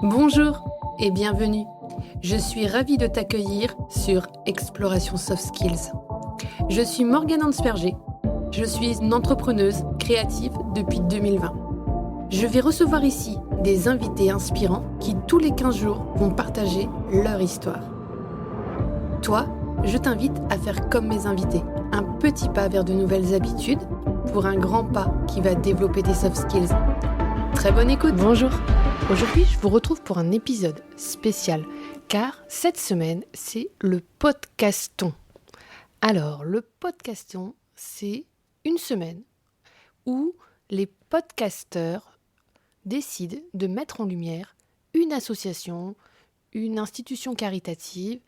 Bonjour et bienvenue. Je suis ravie de t'accueillir sur Exploration Soft Skills. Je suis Morgane Hansperger. Je suis une entrepreneuse créative depuis 2020. Je vais recevoir ici des invités inspirants qui tous les 15 jours vont partager leur histoire. Toi, je t'invite à faire comme mes invités, un petit pas vers de nouvelles habitudes pour un grand pas qui va développer tes soft skills. Très bonne écoute. Bonjour. Aujourd'hui, je vous retrouve pour un épisode spécial, car cette semaine, c'est le podcaston. Alors, le podcaston, c'est une semaine où les podcasteurs décident de mettre en lumière une association, une institution caritative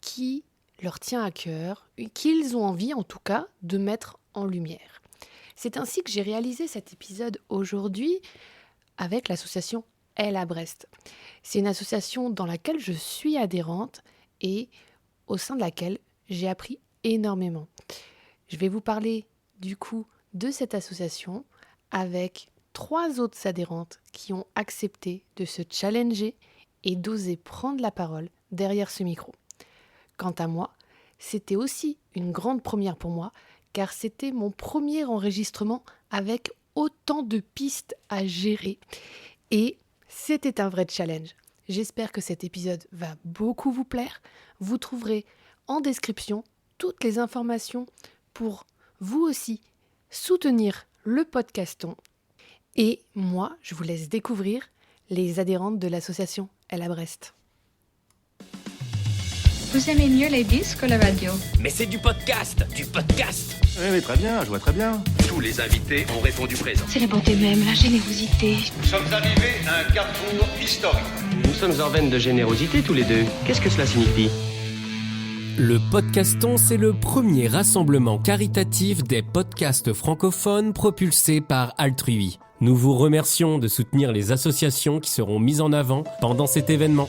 qui leur tient à cœur, et qu'ils ont envie en tout cas de mettre en lumière. C'est ainsi que j'ai réalisé cet épisode aujourd'hui avec l'association Elle à Brest. C'est une association dans laquelle je suis adhérente et au sein de laquelle j'ai appris énormément. Je vais vous parler du coup de cette association avec 3 autres adhérentes qui ont accepté de se challenger et d'oser prendre la parole derrière ce micro. Quant à moi, c'était aussi une grande première pour moi car c'était mon premier enregistrement avec autant de pistes à gérer et c'était un vrai challenge. J'espère que cet épisode va beaucoup vous plaire. Vous trouverez en description toutes les informations pour vous aussi soutenir le podcaston. Et moi, je vous laisse découvrir les adhérentes de l'association Elle à Brest. Vous aimez mieux les disques ou la radio? Mais c'est du podcast, du podcast. Oui, mais très bien, je vois très bien. Tous les invités ont répondu présent. C'est la bonté même, la générosité. Nous sommes arrivés à un carrefour historique. Nous sommes en veine de générosité tous les deux. Qu'est-ce que cela signifie ? Le podcaston, c'est le premier rassemblement caritatif des podcasts francophones propulsés par Altrui. Nous vous remercions de soutenir les associations qui seront mises en avant pendant cet événement.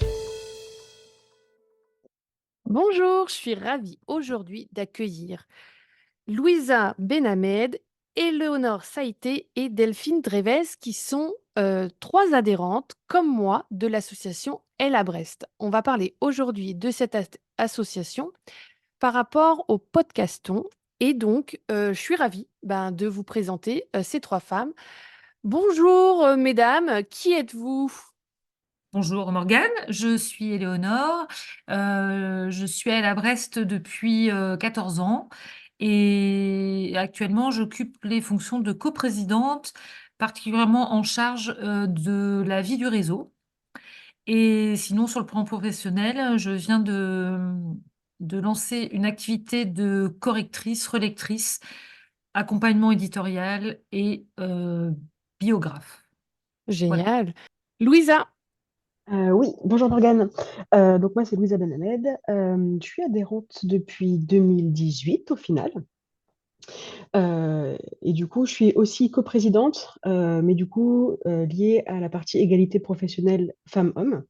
Bonjour, je suis ravie aujourd'hui d'accueillir Louisa Benhamed, Éléonore Saïté et Delphine Drevez qui sont 3 adhérentes comme moi de l'association Elle à Brest. On va parler aujourd'hui de cette association par rapport au podcaston et donc je suis ravie de vous présenter ces 3 femmes. Bonjour mesdames, qui êtes-vous? Bonjour Morgane, je suis Éléonore, je suis à Brest depuis 14 ans et actuellement j'occupe les fonctions de coprésidente, particulièrement en charge de la vie du réseau. Et sinon sur le plan professionnel, je viens de lancer une activité de correctrice, relectrice, accompagnement éditorial et biographe. Voilà. Génial. Louisa. Oui, bonjour Morgane. Donc moi c'est Louisa Benhamed. Je suis adhérente depuis 2018 au final. Et du coup je suis aussi coprésidente, mais du coup liée à la partie égalité professionnelle femmes-hommes.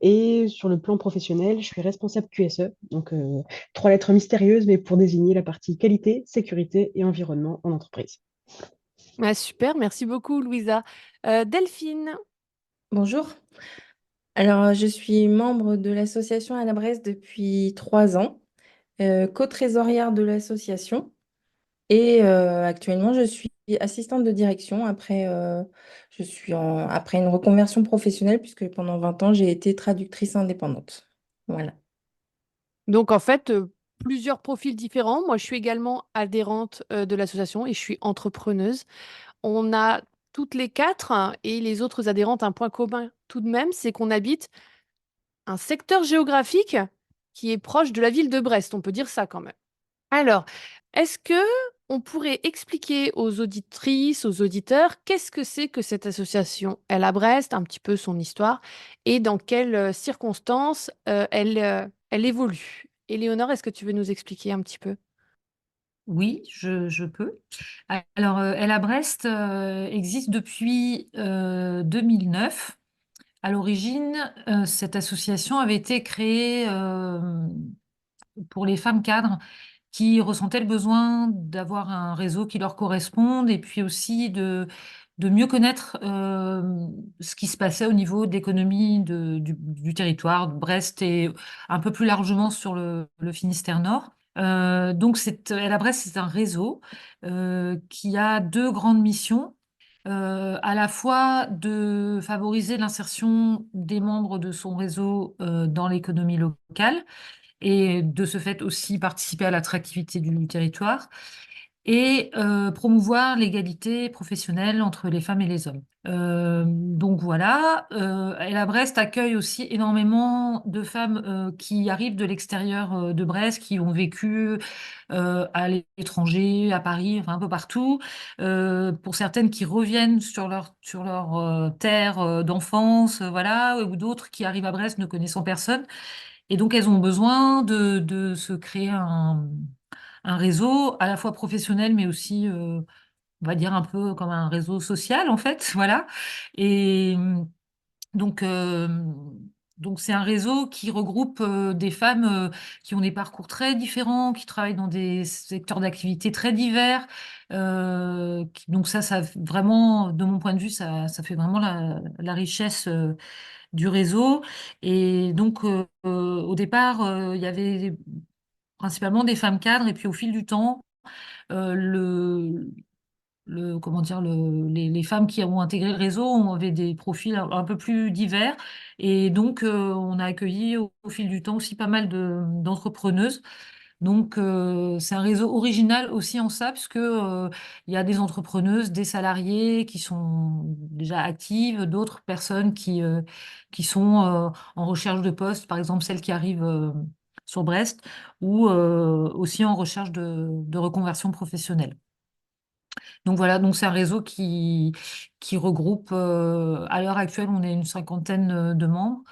Et sur le plan professionnel, je suis responsable QSE, donc 3 lettres mystérieuses, mais pour désigner la partie qualité, sécurité et environnement en entreprise. Super, merci beaucoup Louisa. Delphine. Bonjour. Alors, je suis membre de l'association à la Brest depuis 3 ans, co-trésorière de l'association et actuellement, je suis assistante de direction après, après une reconversion professionnelle puisque pendant 20 ans, j'ai été traductrice indépendante. Voilà. Donc en fait, plusieurs profils différents. Moi, je suis également adhérente de l'association et je suis entrepreneuse. On a toutes les 4 et les autres adhérentes un point commun tout de même, c'est qu'on habite un secteur géographique qui est proche de la ville de Brest. On peut dire ça quand même. Alors, est-ce que on pourrait expliquer aux auditrices, aux auditeurs, qu'est-ce que c'est que cette association Elle à Brest, un petit peu son histoire et dans quelles circonstances elle évolue? Éléonore, est-ce que tu veux nous expliquer un petit peu? Oui, je peux. Alors, Elle à Brest existe depuis 2009. À l'origine, cette association avait été créée pour les femmes cadres qui ressentaient le besoin d'avoir un réseau qui leur corresponde et puis aussi de mieux connaître ce qui se passait au niveau de l'économie du territoire de Brest et un peu plus largement sur le Finistère Nord. Donc, Ella Brest, c'est un réseau qui a deux grandes missions. À la fois de favoriser l'insertion des membres de son réseau dans l'économie locale et de ce fait aussi participer à l'attractivité du territoire et promouvoir l'égalité professionnelle entre les femmes et les hommes. Donc voilà, Ella Brest accueille aussi énormément de femmes qui arrivent de l'extérieur de Brest, qui ont vécu à l'étranger, à Paris, enfin un peu partout. Pour certaines qui reviennent sur leur terre d'enfance, voilà, ou d'autres qui arrivent à Brest ne connaissant personne. Et donc elles ont besoin de se créer un réseau à la fois professionnel, mais aussi, on va dire, un peu comme un réseau social, en fait. Voilà. Et donc, euh, donc c'est un réseau qui regroupe des femmes qui ont des parcours très différents, qui travaillent dans des secteurs d'activité très divers. Donc ça vraiment, de mon point de vue, ça fait vraiment la richesse du réseau. Et donc, au départ, il y avait principalement des femmes cadres, et puis au fil du temps, euh, le, comment dire, les femmes qui ont intégré le réseau avaient des profils un peu plus divers, et donc on a accueilli au fil du temps aussi pas mal d'entrepreneuses. Donc c'est un réseau original aussi en ça, puisque il y a des entrepreneuses, des salariés qui sont déjà actives, d'autres personnes qui sont en recherche de poste, par exemple celles qui arrivent sur Brest, ou aussi en recherche de reconversion professionnelle. Donc voilà, donc c'est un réseau qui regroupe, à l'heure actuelle, on est une cinquantaine de membres.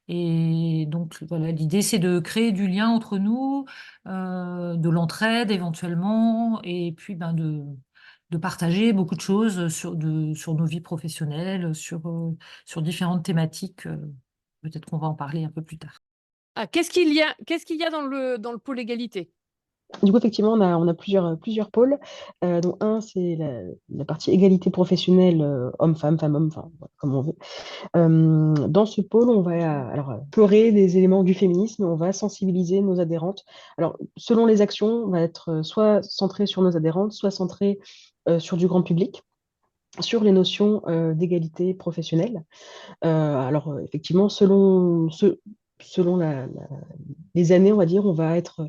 Et donc voilà, l'idée, c'est de créer du lien entre nous, de l'entraide éventuellement, et puis de partager beaucoup de choses sur nos vies professionnelles, sur différentes thématiques. Peut-être qu'on va en parler un peu plus tard. Ah, qu'est-ce qu'il y a dans le pôle égalité? Du coup, effectivement, on a plusieurs pôles. Donc, un, c'est la partie égalité professionnelle, homme-femme, femme-homme, enfin, voilà, comme on veut. Dans ce pôle, on va alors explorer des éléments du féminisme, on va sensibiliser nos adhérentes. Alors, selon les actions, on va être soit centré sur nos adhérentes, soit centré sur du grand public, sur les notions d'égalité professionnelle. Alors, effectivement, selon les années, on va dire, on va être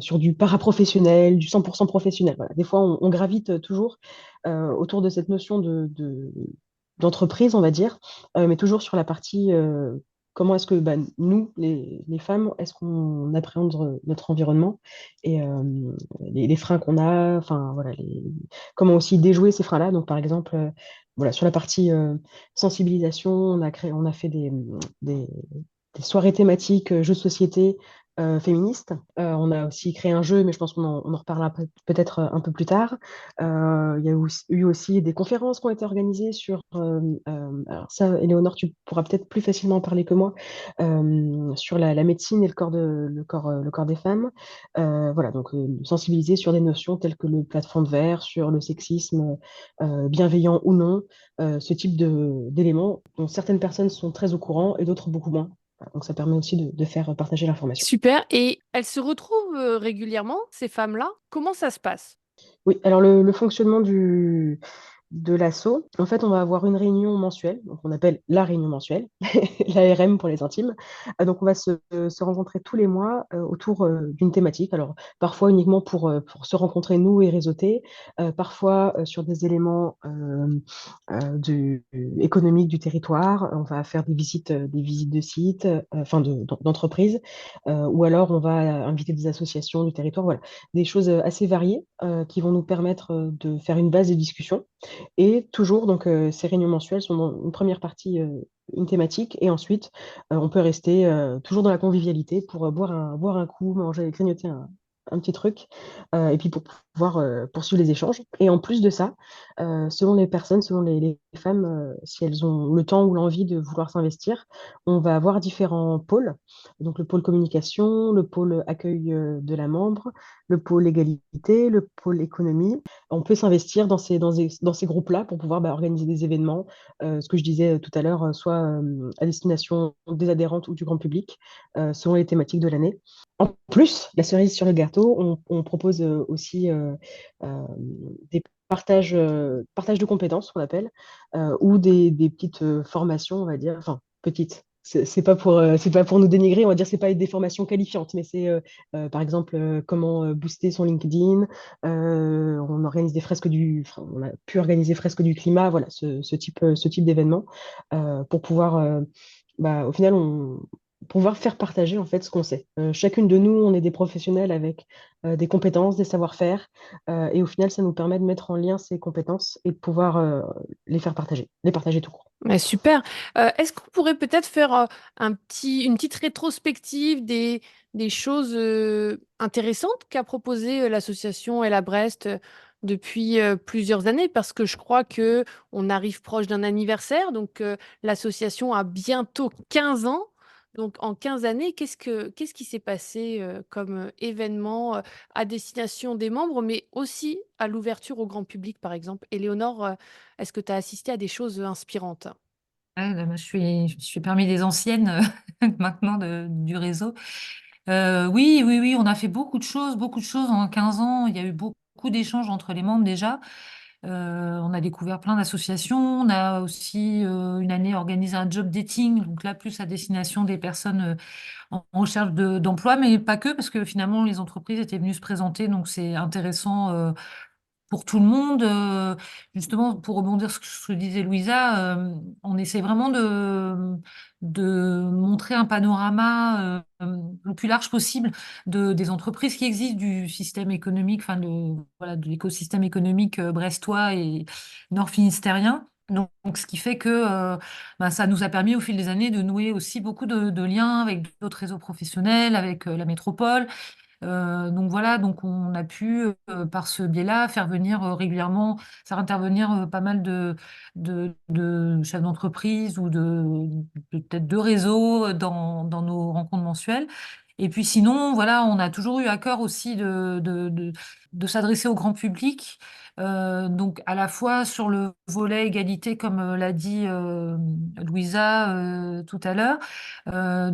sur du paraprofessionnel, du 100% professionnel. Voilà. Des fois, on gravite toujours autour de cette notion d'entreprise, on va dire, mais toujours sur la partie comment est-ce que bah, nous, les femmes, est-ce qu'on appréhende notre environnement et les freins qu'on a, enfin voilà, comment aussi déjouer ces freins-là. Donc, par exemple, voilà, sur la partie sensibilisation, on a fait des, des soirées thématiques jeux de société féministes. On a aussi créé un jeu, mais je pense qu'on en reparlera peut-être un peu plus tard. Il y a eu aussi des conférences qui ont été organisées sur, alors ça, Éléonore, tu pourras peut-être plus facilement en parler que moi, sur la médecine et le corps des femmes. Voilà, donc sensibiliser sur des notions telles que le plafond de verre, sur le sexisme bienveillant ou non, ce type d'éléments dont certaines personnes sont très au courant et d'autres beaucoup moins. Voilà, donc ça permet aussi de faire partager l'information. Super. Et elles se retrouvent régulièrement, ces femmes-là? Comment ça se passe? Oui, alors le fonctionnement de l'asso, en fait, on va avoir une réunion mensuelle, donc on appelle la réunion mensuelle, l'ARM pour les intimes. Donc on va se rencontrer tous les mois autour d'une thématique. Alors parfois uniquement pour se rencontrer nous et réseauter, parfois sur des éléments économiques du territoire. On va faire des visites de sites, enfin d'entreprises, ou alors on va inviter des associations du territoire. Voilà, des choses assez variées qui vont nous permettre de faire une base de discussion. Et toujours, donc, ces réunions mensuelles sont dans une première partie, une thématique, et ensuite, on peut rester toujours dans la convivialité pour boire un coup, manger, grignoter un petit truc, et puis pour pouvoir poursuivre les échanges. Et en plus de ça, selon les personnes, selon les femmes, si elles ont le temps ou l'envie de vouloir s'investir, on va avoir différents pôles. Donc le pôle communication, le pôle accueil de la membre, le pôle égalité, le pôle économie. On peut s'investir dans ces groupes-là pour pouvoir organiser des événements, ce que je disais tout à l'heure, soit à destination des adhérentes ou du grand public, selon les thématiques de l'année. En plus, la cerise sur le gâteau, on propose aussi des partages de compétences, qu'on appelle, ou des petites formations, on va dire, enfin, petites. C'est pas pour nous dénigrer, on va dire, c'est pas des formations qualifiantes, mais c'est par exemple comment booster son LinkedIn. On organise on a pu organiser fresques du climat, voilà, ce type d'événement pour pouvoir, au final, pouvoir faire partager en fait ce qu'on sait. Chacune de nous, on est des professionnels avec des compétences, des savoir-faire, et au final, ça nous permet de mettre en lien ces compétences et de pouvoir les partager tout court. Ouais, super. Est-ce qu'on pourrait peut-être faire une petite rétrospective des choses intéressantes qu'a proposé l'association Elle à Brest depuis plusieurs années? Parce que je crois que on arrive proche d'un anniversaire, donc l'association a bientôt 15 ans. Donc en 15 années, qu'est-ce qui s'est passé comme événement à destination des membres, mais aussi à l'ouverture au grand public, par exemple? Éléonore, est-ce que tu as assisté à des choses inspirantes? Ouais, moi, je suis parmi les anciennes maintenant du réseau. Oui, oui, oui, on a fait beaucoup de choses en 15 ans. Il y a eu beaucoup d'échanges entre les membres déjà. On a découvert plein d'associations. On a aussi une année organisé un job dating, donc là plus à destination des personnes en recherche d'emploi, mais pas que, parce que finalement les entreprises étaient venues se présenter, donc c'est intéressant pour tout le monde. Justement, pour rebondir sur ce que disait Louisa, on essaie vraiment de montrer un panorama le plus large possible des entreprises qui existent, du système économique, enfin voilà, de l'écosystème économique brestois et nord-finistérien. Donc, ce qui fait que ça nous a permis au fil des années de nouer aussi beaucoup de liens avec d'autres réseaux professionnels, avec la métropole. Donc voilà, donc on a pu, par ce biais-là, faire venir régulièrement, faire intervenir pas mal de chefs d'entreprise ou peut-être de réseaux dans nos rencontres mensuelles. Et puis sinon, voilà, on a toujours eu à cœur aussi de s'adresser au grand public. Donc à la fois sur le volet égalité, comme l'a dit Louisa tout à l'heure. Par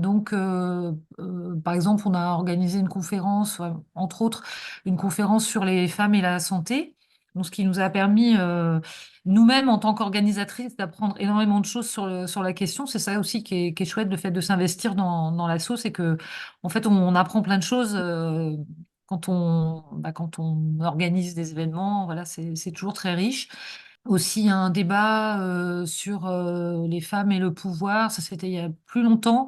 exemple, on a organisé une conférence, ouais, entre autres, une conférence sur les femmes et la santé. Donc, ce qui nous a permis, nous-mêmes, en tant qu'organisatrices, d'apprendre énormément de choses sur la question. C'est ça aussi qui est chouette, le fait de s'investir dans l'asso, c'est que, en fait, on apprend plein de choses quand on organise des événements. Voilà, c'est toujours très riche. Aussi un débat sur les femmes et le pouvoir, ça c'était il y a plus longtemps,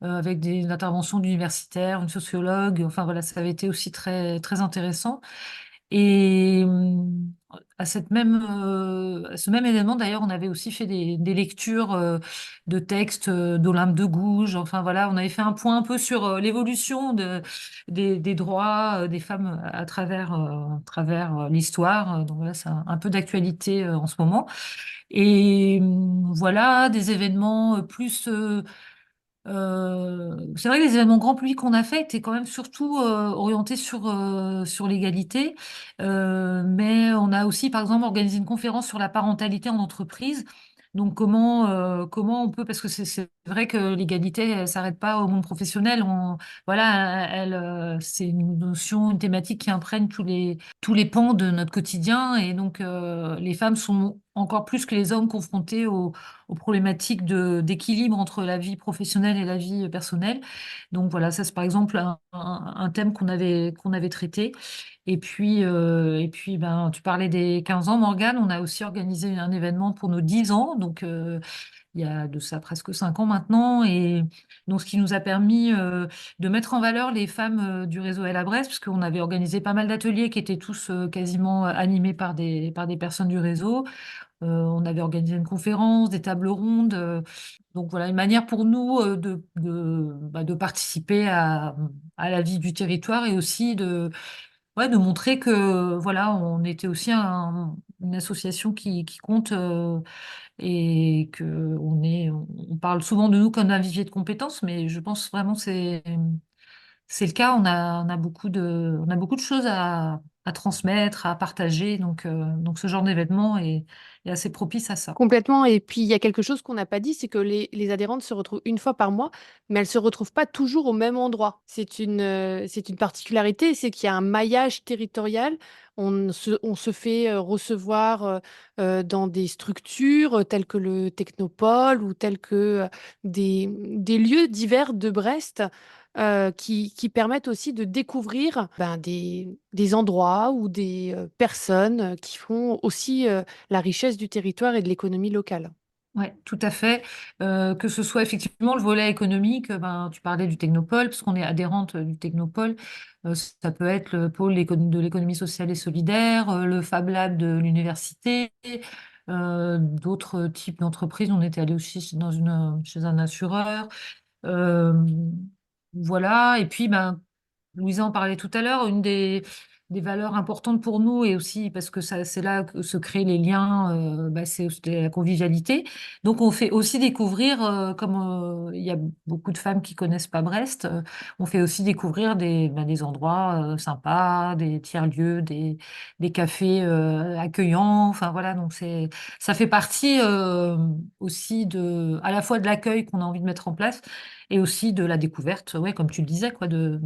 avec des interventions d'universitaires, une sociologue, enfin voilà, ça avait été aussi très, très intéressant. Et à ce même événement, d'ailleurs, on avait aussi fait des lectures de textes d'Olympe de Gouges. Enfin voilà, on avait fait un point un peu sur l'évolution des droits des femmes à travers l'histoire. Donc voilà, c'est un peu d'actualité en ce moment. Et voilà, des événements plus c'est vrai que les événements grand public qu'on a fait étaient quand même surtout orientés sur l'égalité. Mais on a aussi, par exemple, organisé une conférence sur la parentalité en entreprise. Donc, comment on peut, parce que c'est vrai que l'égalité, elle s'arrête pas au monde professionnel. Voilà, c'est une notion, une thématique qui imprègne tous les pans de notre quotidien. Et donc, les femmes sont encore plus que les hommes confrontés aux problématiques d'équilibre entre la vie professionnelle et la vie personnelle. Donc voilà, ça c'est par exemple un thème qu'on avait traité. Et puis ben, tu parlais des 15 ans, Morgane, on a aussi organisé un événement pour nos 10 ans. Donc il y a de ça presque 5 ans maintenant. Et donc, ce qui nous a permis de mettre en valeur les femmes du réseau Elle à Brest, parce qu'on avait organisé pas mal d'ateliers qui étaient tous quasiment animés par des personnes du réseau. On avait organisé une conférence, des tables rondes. Donc voilà, une manière pour nous de participer à la vie du territoire et aussi ouais, de montrer que voilà, on était aussi une association qui compte et que on parle souvent de nous comme un vivier de compétences, mais je pense vraiment que c'est le cas. On a beaucoup de choses à transmettre, à partager. Donc ce genre d'événement est assez propice à ça. Complètement. Et puis, il y a quelque chose qu'on n'a pas dit, c'est que les adhérentes se retrouvent une fois par mois, mais elles se retrouvent pas toujours au même endroit. C'est une particularité, c'est qu'il y a un maillage territorial. On se fait recevoir dans des structures telles que le Technopole ou telles que des lieux divers de Brest qui permettent aussi de découvrir des endroits ou des personnes qui font aussi la richesse du territoire et de l'économie locale. Ouais, tout à fait. Que ce soit effectivement le volet économique, ben, tu parlais du Technopole, parce qu'on est adhérente du Technopole. Ça peut être le pôle de l'économie sociale et solidaire, le Fab Lab de l'université, d'autres types d'entreprises. On était allé aussi chez un assureur. Euh, voilà. Et puis, ben, Louisa en parlait tout à l'heure, des valeurs importantes pour nous et aussi parce que c'est là que se créent les liens, bah, c'est aussi la convivialité. Donc on fait aussi découvrir, comme il y a beaucoup de femmes qui connaissent pas Brest, on fait aussi découvrir des endroits sympas, des tiers-lieux, des cafés accueillants. Enfin voilà, donc ça fait partie aussi à la fois de l'accueil qu'on a envie de mettre en place et aussi de la découverte, ouais, comme tu le disais, quoi, de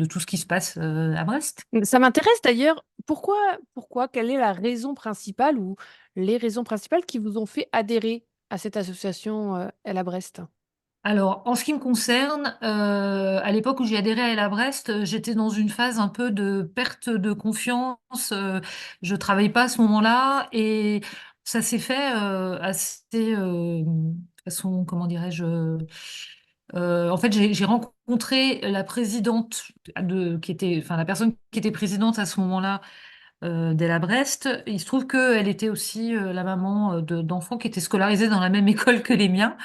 tout ce qui se passe à Brest. Ça m'intéresse d'ailleurs, quelle est la raison principale ou les raisons principales qui vous ont fait adhérer à cette association Elle à Brest? Alors, en ce qui me concerne, à l'époque où j'ai adhéré à Elle à Brest, j'étais dans une phase un peu de perte de confiance. Je travaillais pas à ce moment-là et ça s'est fait assez de façon, comment dirais-je, en fait, j'ai rencontré la présidente enfin la personne qui était présidente à ce moment-là d'Ella Brest. Il se trouve qu'elle était aussi la maman d'enfants qui étaient scolarisés dans la même école que les miens.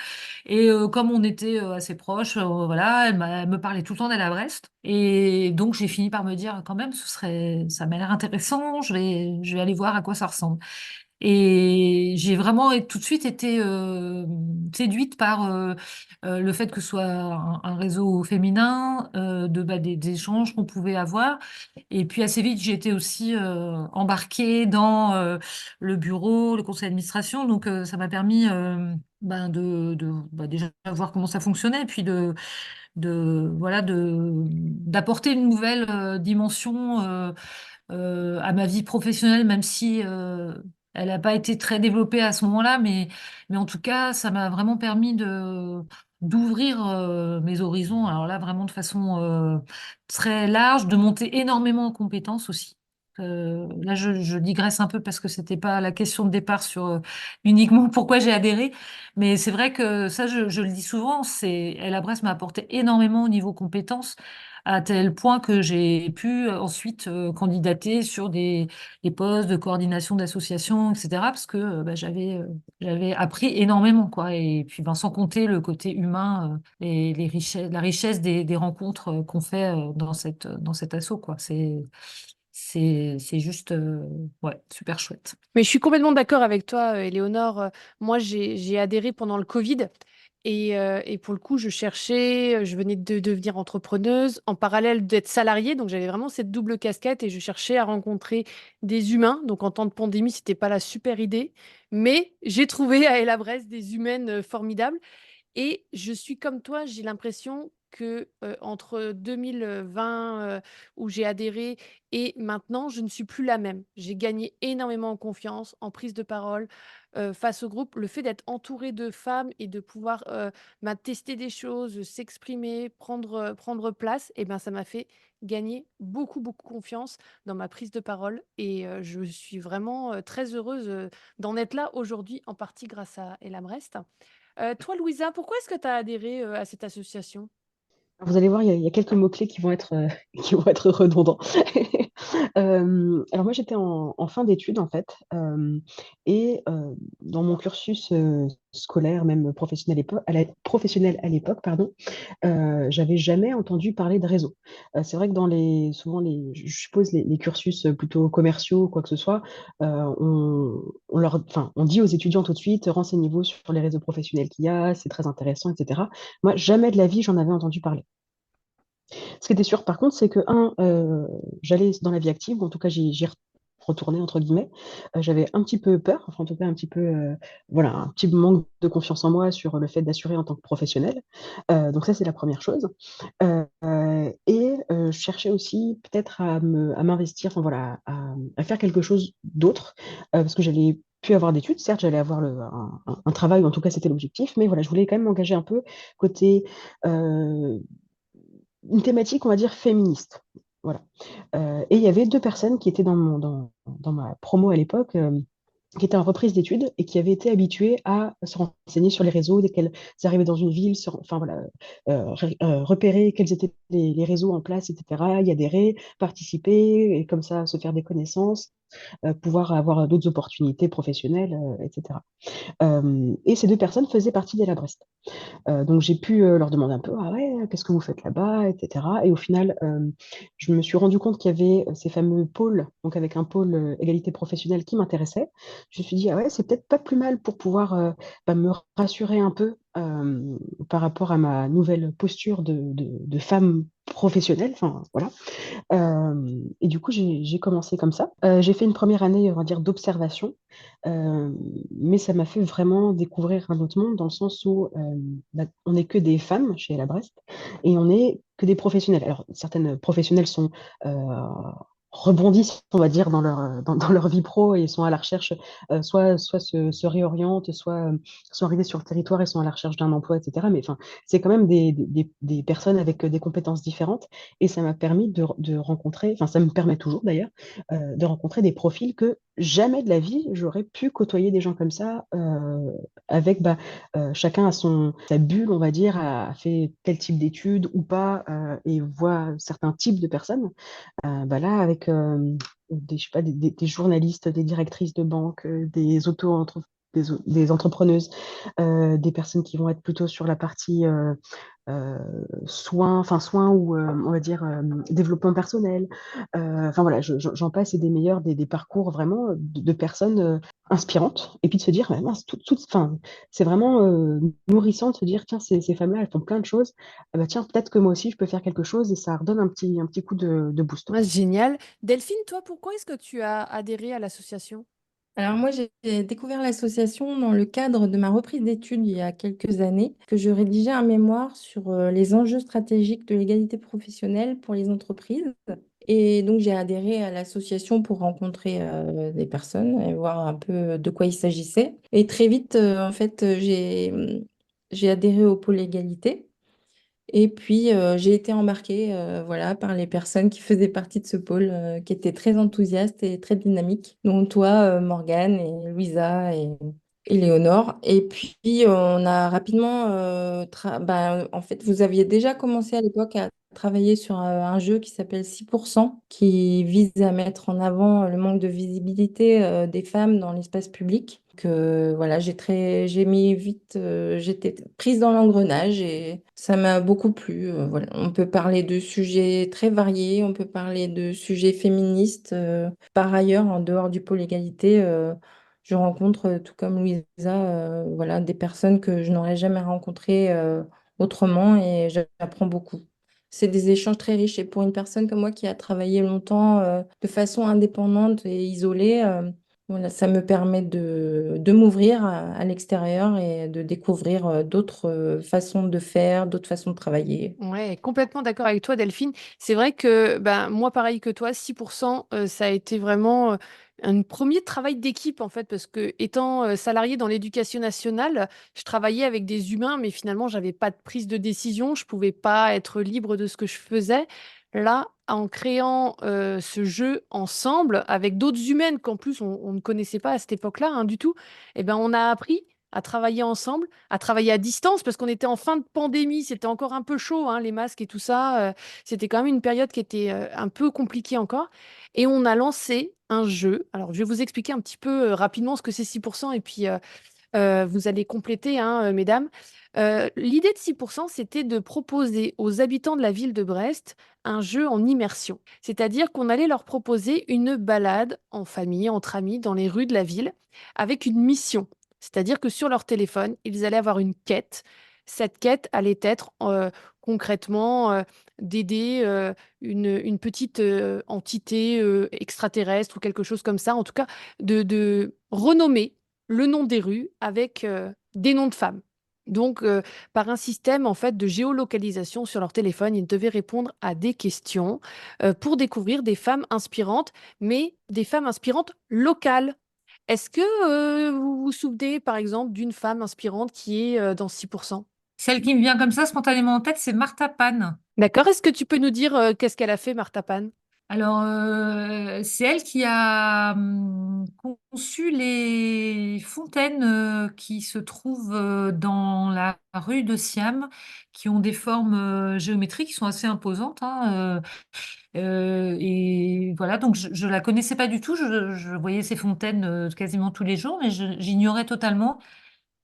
Et comme on était assez proches, voilà, elle me parlait tout le temps d'Ella Brest. Et donc j'ai fini par me dire quand même, ça m'a l'air intéressant. Je vais aller voir à quoi ça ressemble. Et j'ai vraiment tout de suite été séduite par le fait que ce soit un réseau féminin, des échanges qu'on pouvait avoir. Et puis assez vite, j'ai été aussi embarquée dans le bureau, le conseil d'administration. Donc ça m'a permis déjà voir comment ça fonctionnait, et puis voilà, d'apporter une nouvelle dimension à ma vie professionnelle, même si elle n'a pas été très développée à ce moment-là, mais en tout cas, ça m'a vraiment permis d'ouvrir mes horizons. Alors là, vraiment de façon très large, de monter énormément en compétences aussi. Là, je digresse un peu parce que c'était pas la question de départ sur uniquement pourquoi j'ai adhéré, mais c'est vrai que ça, je le dis souvent, Elle à Brest m'a apporté énormément au niveau compétences, à tel point que j'ai pu ensuite candidater sur des postes de coordination d'associations, etc., parce que j'avais appris énormément, quoi. Et puis, ben, sans compter le côté humain, les richesses, la richesse des rencontres qu'on fait dans cet asso, quoi. C'est juste, ouais, super chouette. Mais je suis complètement d'accord avec toi, Éléonore. Moi, j'ai adhéré pendant le Covid et pour le coup, je venais de devenir entrepreneuse, en parallèle d'être salariée, donc j'avais vraiment cette double casquette et je cherchais à rencontrer des humains. Donc en temps de pandémie, c'était pas la super idée, mais j'ai trouvé à El Brest des humaines formidables. Et je suis comme toi, j'ai l'impression que, entre 2020, où j'ai adhéré et maintenant, je ne suis plus la même. J'ai gagné énormément en confiance, en prise de parole, face au groupe. Le fait d'être entourée de femmes et de pouvoir, tester des choses, s'exprimer, prendre place et ben, ça m'a fait gagner beaucoup, beaucoup confiance dans ma prise de parole et je suis vraiment, très heureuse, d'en être là aujourd'hui, en partie grâce à Ella Brest. Toi, Louisa, pourquoi est-ce que tu as adhéré à cette association? Vous allez voir, il y a quelques mots-clés qui vont être, qui vont être redondants. Alors moi, j'étais en fin d'études, en fait, et dans mon cursus scolaire, même professionnel, professionnel à l'époque, pardon, j'avais jamais entendu parler de réseau. C'est vrai que souvent, je suppose, les cursus plutôt commerciaux ou quoi que ce soit, on dit aux étudiants tout de suite, renseignez-vous sur les réseaux professionnels qu'il y a, c'est très intéressant, etc. Moi, jamais de la vie, j'en avais entendu parler. Ce qui était sûr, par contre, c'est que, j'allais dans la vie active, ou en tout cas, j'y retournais, entre guillemets. J'avais un petit peu peur, enfin, en tout cas, un petit peu, voilà, un petit manque de confiance en moi sur le fait d'assurer en tant que professionnelle. Donc ça, c'est la première chose. Je cherchais aussi peut-être à m'investir, enfin, voilà, à faire quelque chose d'autre, parce que j'allais plus avoir d'études. Certes, j'allais avoir un travail, ou en tout cas, c'était l'objectif, mais voilà, je voulais quand même m'engager un peu côté, euh, une thématique, on va dire, féministe. Voilà. Et il y avait deux personnes qui étaient dans ma promo à l'époque, qui étaient en reprise d'études et qui avaient été habituées à se renseigner sur les réseaux dès qu'elles arrivaient dans une ville, enfin voilà, repérer quels étaient les réseaux en place, etc., y adhérer, participer, et comme ça se faire des connaissances, pouvoir avoir d'autres opportunités professionnelles, etc. Et ces deux personnes faisaient partie d'Ella Brest. Donc j'ai pu leur demander un peu, ah ouais, qu'est-ce que vous faites là-bas, etc. Et au final, je me suis rendu compte qu'il y avait ces fameux pôles, donc avec un pôle égalité professionnelle qui m'intéressait. Je me suis dit, ah ouais, c'est peut-être pas plus mal pour pouvoir me rassurer un peu par rapport à ma nouvelle posture de femme professionnelle. Enfin, voilà. Et du coup, j'ai commencé comme ça. J'ai fait une première année, on va dire, d'observation, mais ça m'a fait vraiment découvrir un autre monde dans le sens où on n'est que des femmes chez La Brest et on n'est que des professionnels. Alors, certaines professionnelles euh, rebondissent, on va dire, dans leur vie pro et sont à la recherche, soit se réorientent, soit sont arrivées sur le territoire et sont à la recherche d'un emploi, etc. Mais enfin, c'est quand même des personnes avec des compétences différentes et ça m'a permis de rencontrer, enfin, ça me permet toujours d'ailleurs, de rencontrer des profils que jamais de la vie j'aurais pu côtoyer des gens comme ça, avec chacun a sa bulle, on va dire, a fait tel type d'études ou pas, et voit certains types de personnes. Là, avec je sais pas, des journalistes, des directrices de banque, des entrepreneuses, des personnes qui vont être plutôt sur la partie soins ou on va dire développement personnel. Enfin voilà, j'en passe et des meilleurs, des parcours vraiment de personnes inspirantes. Et puis de se dire, mince, enfin, c'est vraiment nourrissant de se dire, tiens, ces femmes-là, elles font plein de choses. Ah bah, tiens, peut-être que moi aussi, je peux faire quelque chose et ça redonne un petit coup de boost. Ouais, c'est génial. Delphine, toi, pourquoi est-ce que tu as adhéré à l'association? Alors moi, j'ai découvert l'association dans le cadre de ma reprise d'études il y a quelques années, que je rédigeais un mémoire sur les enjeux stratégiques de l'égalité professionnelle pour les entreprises. Et donc j'ai adhéré à l'association pour rencontrer des personnes et voir un peu de quoi il s'agissait. Et très vite, en fait, j'ai adhéré au pôle égalité. Et puis, j'ai été embarquée voilà, par les personnes qui faisaient partie de ce pôle, qui étaient très enthousiastes et très dynamiques, dont toi, Morgane, et Louisa et Léonore. Et puis, on a rapidement, en fait, vous aviez déjà commencé à l'époque à travailler sur un jeu qui s'appelle 6%, qui vise à mettre en avant le manque de visibilité des femmes dans l'espace public. Que voilà, j'ai mis vite, j'étais prise dans l'engrenage et ça m'a beaucoup plu. Voilà. On peut parler de sujets très variés, on peut parler de sujets féministes. Par ailleurs, en dehors du pôle égalité, je rencontre, tout comme Louisa, voilà, des personnes que je n'aurais jamais rencontrées autrement et j'apprends beaucoup. C'est des échanges très riches et pour une personne comme moi qui a travaillé longtemps de façon indépendante et isolée, voilà, ça me permet de m'ouvrir à l'extérieur et de découvrir d'autres façons de faire, d'autres façons de travailler. Ouais, complètement d'accord avec toi, Delphine. C'est vrai que ben, moi, pareil que toi, 6%, ça a été vraiment un premier travail d'équipe, en fait, parce que étant salarié dans l'éducation nationale, je travaillais avec des humains, mais finalement, j'avais pas de prise de décision, je pouvais pas être libre de ce que je faisais. Là, en créant ce jeu ensemble avec d'autres humaines qu'en plus on ne connaissait pas à cette époque-là, hein, du tout, eh ben, on a appris. à travailler ensemble, à travailler à distance, parce qu'on était en fin de pandémie, c'était encore un peu chaud, hein, les masques et tout ça. C'était quand même une période qui était un peu compliquée encore. Et on a lancé un jeu. Alors, je vais vous expliquer un petit peu rapidement ce que c'est 6%, et puis vous allez compléter, hein, mesdames. L'idée de 6%, c'était de proposer aux habitants de la ville de Brest un jeu en immersion. C'est-à-dire qu'on allait leur proposer une balade en famille, entre amis, dans les rues de la ville, avec une mission. C'est-à-dire que sur leur téléphone, ils allaient avoir une quête. Cette quête allait être concrètement d'aider une petite entité extraterrestre ou quelque chose comme ça. En tout cas, de renommer le nom des rues avec des noms de femmes. Donc, par un système en fait de géolocalisation sur leur téléphone, ils devaient répondre à des questions pour découvrir des femmes inspirantes, mais des femmes inspirantes locales. Est-ce que vous vous souvenez, par exemple, d'une femme inspirante qui est dans 6%? Celle qui me vient comme ça spontanément en tête, c'est Marta Pan. D'accord, est-ce que tu peux nous dire qu'est-ce qu'elle a fait, Marta Pan? Alors, c'est elle qui a conçu les fontaines qui se trouvent dans la rue de Siam, qui ont des formes géométriques qui sont assez imposantes, hein, et voilà, donc je la connaissais pas du tout. Je voyais ces fontaines quasiment tous les jours, mais j'ignorais totalement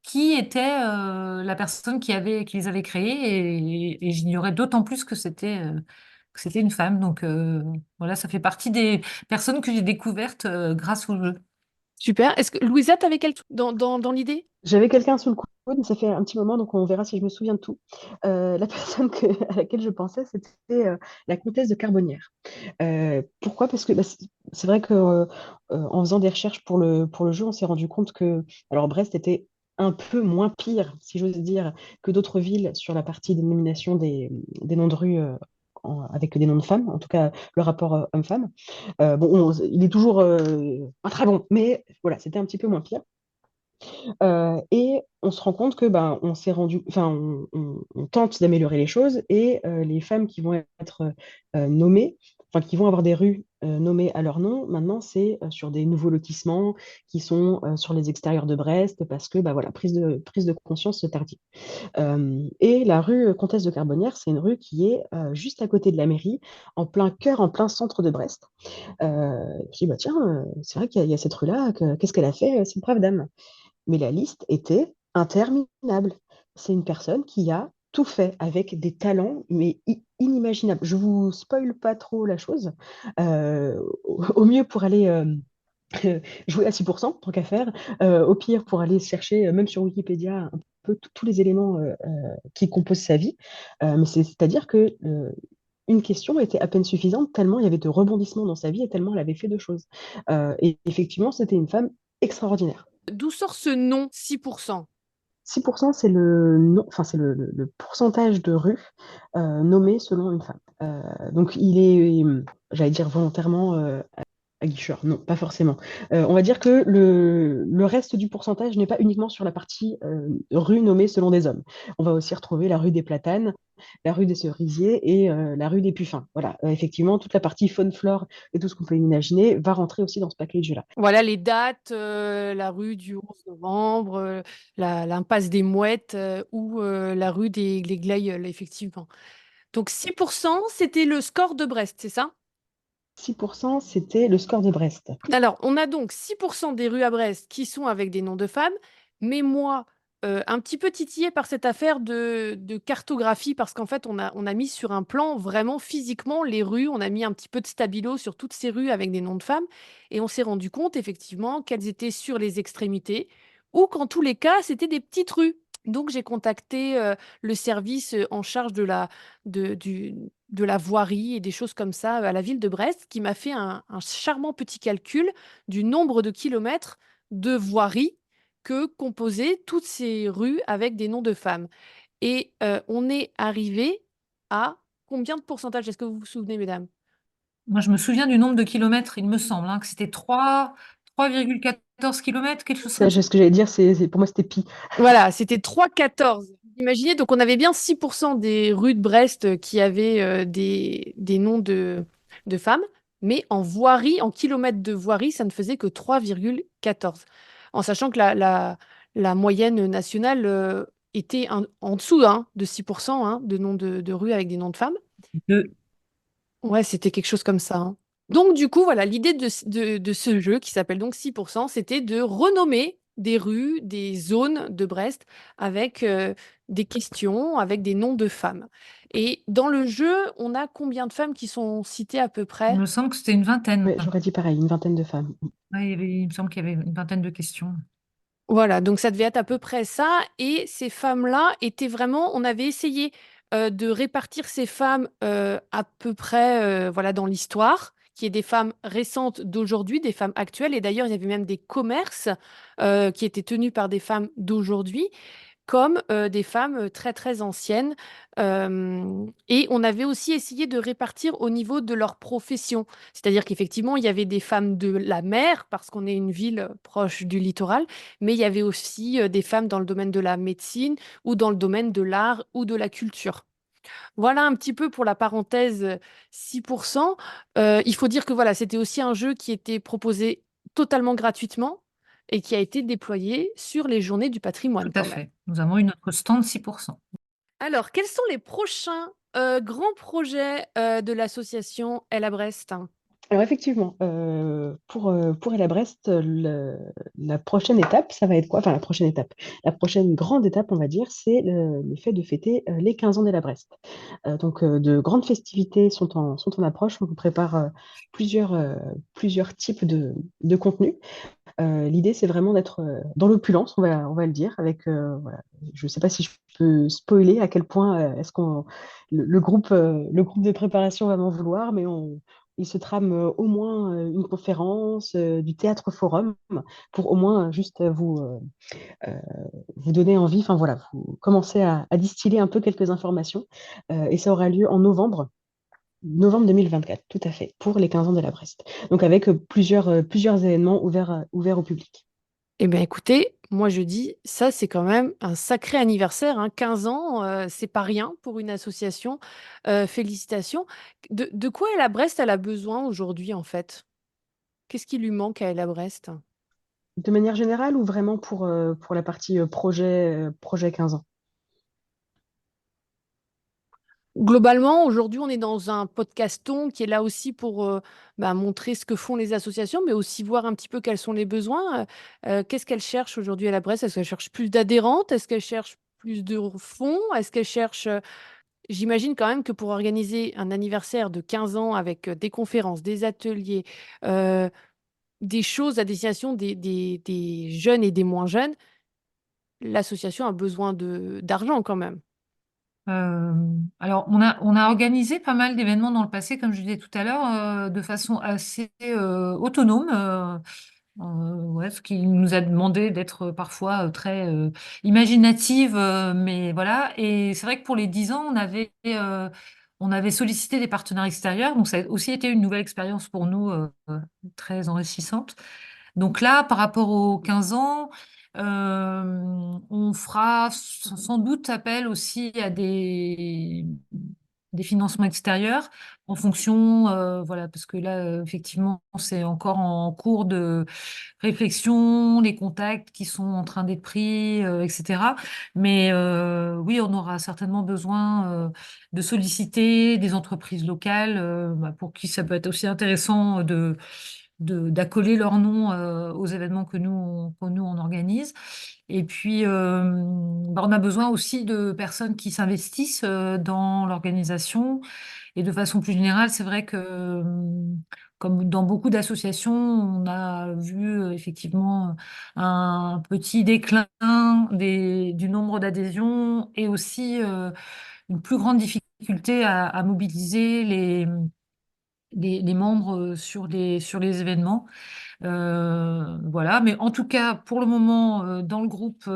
qui était la personne qui les avait créées, et j'ignorais d'autant plus que c'était une femme. Donc voilà, ça fait partie des personnes que j'ai découvertes grâce au jeu. Super. Est-ce que Louisa, t'avais quelqu'un dans l'idée? J'avais quelqu'un sous le coude, mais ça fait un petit moment, donc on verra si je me souviens de tout. La personne à laquelle je pensais, c'était la comtesse de Carbonnières. Pourquoi? Parce que bah, c'est vrai que en faisant des recherches pour le jeu, on s'est rendu compte que alors Brest était un peu moins pire, si j'ose dire, que d'autres villes sur la partie dénomination des noms de rues avec des noms de femmes, en tout cas le rapport homme-femme. Bon, il est toujours pas très bon, mais voilà, c'était un petit peu moins pire. Et on se rend compte que ben, on s'est rendu, enfin, on tente d'améliorer les choses et les femmes qui vont être nommées, enfin, qui vont avoir des rues nommées à leur nom, maintenant, c'est sur des nouveaux lotissements qui sont sur les extérieurs de Brest parce que, bah, voilà, prise de conscience tardive. Et la rue Comtesse de Carbonnières, c'est une rue qui est juste à côté de la mairie, en plein cœur, en plein centre de Brest. Puis, bah, tiens, c'est vrai qu'il y a cette rue-là, qu'est-ce qu'elle a fait, cette brave dame? Mais la liste était interminable. C'est une personne qui a tout fait avec des talents, mais inimaginables. Je vous spoile pas trop la chose. Au mieux pour aller jouer à 6%, tant qu'à faire. Au pire, pour aller chercher, même sur Wikipédia, un peu tous les éléments qui composent sa vie. Mais c'est-à-dire que une question était à peine suffisante, tellement il y avait de rebondissements dans sa vie et tellement elle avait fait de choses. Et effectivement, c'était une femme extraordinaire. D'où sort ce nom 6%? 6%, c'est enfin, c'est le pourcentage de rues nommées selon une femme. Donc, il est, j'allais dire volontairement aguicheur. Non, pas forcément. On va dire que le reste du pourcentage n'est pas uniquement sur la partie rue nommée selon des hommes. On va aussi retrouver la rue des Platanes, la rue des Cerisiers et la rue des Puffins. Voilà, effectivement, toute la partie faune, flore et tout ce qu'on peut imaginer va rentrer aussi dans ce package-là. Voilà les dates, la rue du 11 novembre, l'impasse des Mouettes ou la rue des Glaïeuls, effectivement. Donc 6%, c'était le score de Brest, c'est ça? 6%, c'était le score de Brest. Alors, on a donc 6% des rues à Brest qui sont avec des noms de femmes, mais moi, un petit peu titillée par cette affaire de cartographie, parce qu'en fait, on a mis sur un plan vraiment physiquement les rues, on a mis un petit peu de stabilo sur toutes ces rues avec des noms de femmes, et on s'est rendu compte effectivement qu'elles étaient sur les extrémités, ou qu'en tous les cas, c'était des petites rues. Donc, j'ai contacté le service en charge de la voirie et des choses comme ça à la ville de Brest, qui m'a fait un charmant petit calcul du nombre de kilomètres de voirie que composaient toutes ces rues avec des noms de femmes. Et on est arrivé à combien de pourcentage? Est-ce que vous vous souvenez, mesdames? Moi, je me souviens du nombre de kilomètres, il me semble, hein, que c'était 3,14 kilomètres, quelque chose Ça, comme ça. ce que j'allais dire, pour moi, c'était pi. Voilà, c'était 3,14. Imaginez, donc on avait bien 6% des rues de Brest qui avaient des noms de femmes, mais en voirie, en kilomètres de voirie, ça ne faisait que 3,14. En sachant que la moyenne nationale était en dessous de 6% de noms de rues avec des noms de femmes. Deux. Ouais, c'était quelque chose comme ça, hein. Donc, du coup, voilà, l'idée de ce jeu, qui s'appelle donc 6%, c'était de renommer des rues, des zones de Brest avec des questions, avec des noms de femmes. Et dans le jeu, on a combien de femmes qui sont citées à peu Il près? me semble que c'était une vingtaine. Ouais, j'aurais dit pareil, une vingtaine de femmes. Ouais, il me semble qu'il y avait une vingtaine de questions. Voilà, donc ça devait être à peu près ça. Et ces femmes-là étaient vraiment, on avait essayé de répartir ces femmes à peu près voilà, dans l'histoire, qui est des femmes récentes d'aujourd'hui, des femmes actuelles. Et d'ailleurs, il y avait même des commerces qui étaient tenus par des femmes d'aujourd'hui comme des femmes très très anciennes. Et on avait aussi essayé de répartir au niveau de leur profession. C'est-à-dire qu'effectivement, il y avait des femmes de la mer, parce qu'on est une ville proche du littoral, mais il y avait aussi des femmes dans le domaine de la médecine ou dans le domaine de l'art ou de la culture. Voilà un petit peu pour la parenthèse 6%. Il faut dire que voilà, c'était aussi un jeu qui était proposé totalement gratuitement et qui a été déployé sur les journées du Tout patrimoine à quand même. fait. Nous avons eu notre stand 6%. Alors, quels sont les prochains grands projets de l'association Elle à Brest? Alors effectivement, pour Ella Brest, la prochaine étape, ça va être quoi? Enfin, la prochaine étape. La prochaine grande étape, on va dire, c'est le fait de fêter les 15 ans d'Ella Brest. Donc, de grandes festivités sont en approche. On vous prépare plusieurs types de contenus. L'idée, c'est vraiment d'être dans l'opulence, on va le dire, avec, voilà, je ne sais pas si je peux spoiler à quel point est-ce qu'on, le groupe de préparation va m'en vouloir, mais il se trame au moins une conférence, du théâtre forum, pour au moins juste euh, vous donner envie, enfin voilà, vous commencez à distiller un peu quelques informations, et ça aura lieu en novembre 2024, tout à fait, pour les 15 ans de la Brest. Donc avec plusieurs événements ouverts au public. Eh bien, écoutez, moi je dis, ça c'est quand même un sacré anniversaire, hein. 15 ans, c'est pas rien pour une association. Félicitations. De quoi Elle à Brest, elle a besoin aujourd'hui en fait? Qu'est-ce qui lui manque à Elle à Brest? De manière générale ou vraiment pour la partie projet 15 ans? Globalement, aujourd'hui, on est dans un podcaston qui est là aussi pour montrer ce que font les associations, mais aussi voir un petit peu quels sont les besoins. Qu'est-ce qu'elle cherche aujourd'hui à la Bresse? Est-ce qu'elle cherche plus d'adhérentes? Est-ce qu'elle cherche plus de fonds? Est-ce qu'elle cherche... J'imagine quand même que pour organiser un anniversaire de 15 ans avec des conférences, des ateliers, euh, des choses à destination des jeunes et des moins jeunes, l'association a besoin d'argent quand même. Euh, alors, on a organisé pas mal d'événements dans le passé, comme je disais tout à l'heure, de façon assez autonome. Ouais, ce qui nous a demandé d'être parfois très imaginative, mais voilà. Et c'est vrai que pour les 10 ans, on avait sollicité des partenaires extérieurs, donc ça a aussi été une nouvelle expérience pour nous, très enrichissante. Donc là, par rapport aux 15 ans, on fera sans doute appel aussi à des financements extérieurs en fonction, voilà, parce que là, effectivement, c'est encore en cours de réflexion, les contacts qui sont en train d'être pris, etc. Mais oui, on aura certainement besoin de solliciter des entreprises locales, pour qui ça peut être aussi intéressant d'accoler leur nom aux événements que nous on organise. Et puis, on a besoin aussi de personnes qui s'investissent dans l'organisation. Et de façon plus générale, c'est vrai que, comme dans beaucoup d'associations, on a vu effectivement un petit déclin du nombre d'adhésions et aussi une plus grande difficulté à mobiliser les membres sur les événements. Voilà, mais en tout cas, pour le moment, dans le groupe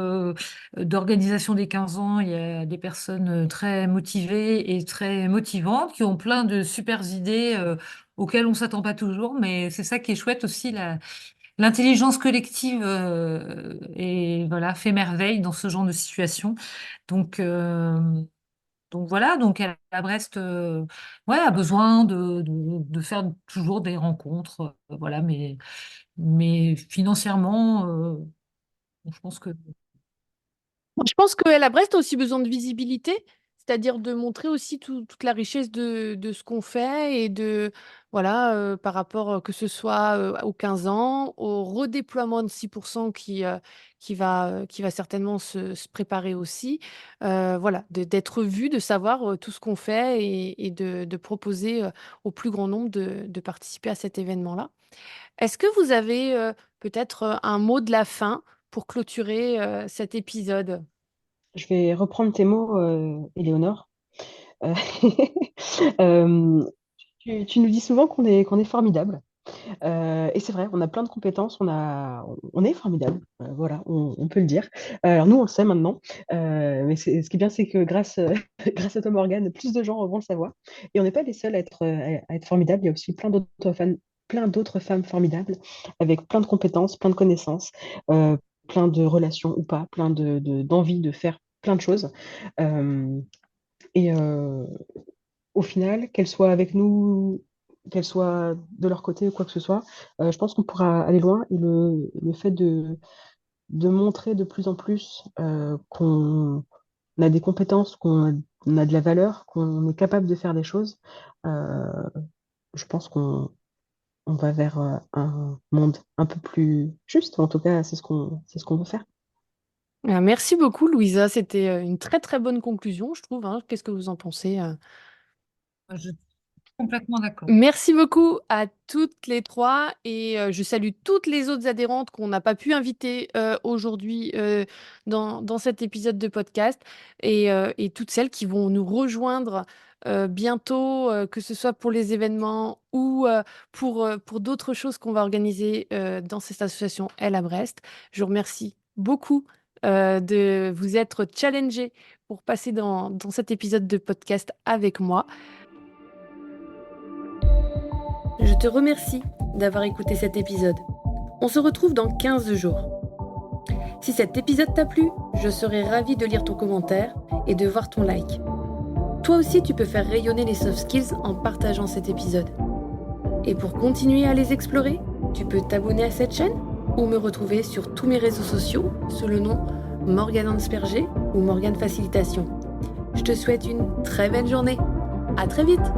d'organisation des 15 ans, il y a des personnes très motivées et très motivantes qui ont plein de super idées auxquelles on ne s'attend pas toujours, mais c'est ça qui est chouette aussi, l'intelligence collective et voilà, fait merveille dans ce genre de situation. Donc, voilà, donc elle, à Brest, ouais, a besoin de faire toujours des rencontres, voilà, mais financièrement, je pense que Je pense qu'elle à Brest a aussi besoin de visibilité, c'est-à-dire de montrer aussi toute la richesse de ce qu'on fait et voilà, par rapport, que ce soit aux 15 ans, au redéploiement de 6% qui va certainement se préparer aussi. Voilà, d'être vu, de savoir tout ce qu'on fait et de proposer au plus grand nombre de participer à cet événement-là. Est-ce que vous avez peut-être un mot de la fin pour clôturer cet épisode? Je vais reprendre tes mots, Éléonore. Euh, tu nous dis souvent qu'on est formidable. Et c'est vrai, on a plein de compétences, on est formidable, voilà, on peut le dire. Alors nous, on le sait maintenant, mais ce qui est bien, c'est que grâce à toi, Morgane, plus de gens vont le savoir. Et on n'est pas les seuls à être formidables, il y a aussi plein d'autres femmes formidables, avec plein de compétences, plein de connaissances, plein de relations ou pas, d'envie de faire plein de choses. Euh, et au final, qu'elles soient avec nous, qu'elles soient de leur côté ou quoi que ce soit, je pense qu'on pourra aller loin. Et le fait de montrer de plus en plus qu'on a des compétences, qu'on a de la valeur, qu'on est capable de faire des choses, euh, je pense qu'on va vers un monde un peu plus juste. En tout cas, c'est ce qu'on veut faire. Merci beaucoup, Louisa. C'était une très très bonne conclusion, je trouve, hein. Qu'est-ce que vous en pensez? Je suis complètement d'accord. Merci beaucoup à toutes les trois et je salue toutes les autres adhérentes qu'on n'a pas pu inviter aujourd'hui dans cet épisode de podcast et toutes celles qui vont nous rejoindre bientôt, que ce soit pour les événements ou pour d'autres choses qu'on va organiser dans cette association Elle à Brest. Je vous remercie beaucoup de vous être challengés pour passer dans cet épisode de podcast avec moi. Je te remercie d'avoir écouté cet épisode. On se retrouve dans 15 jours. Si cet épisode t'a plu, je serai ravie de lire ton commentaire et de voir ton like. Toi aussi, tu peux faire rayonner les soft skills en partageant cet épisode. Et pour continuer à les explorer, tu peux t'abonner à cette chaîne ou me retrouver sur tous mes réseaux sociaux sous le nom Morgane Ansperger ou Morgane Facilitation. Je te souhaite une très belle journée. À très vite!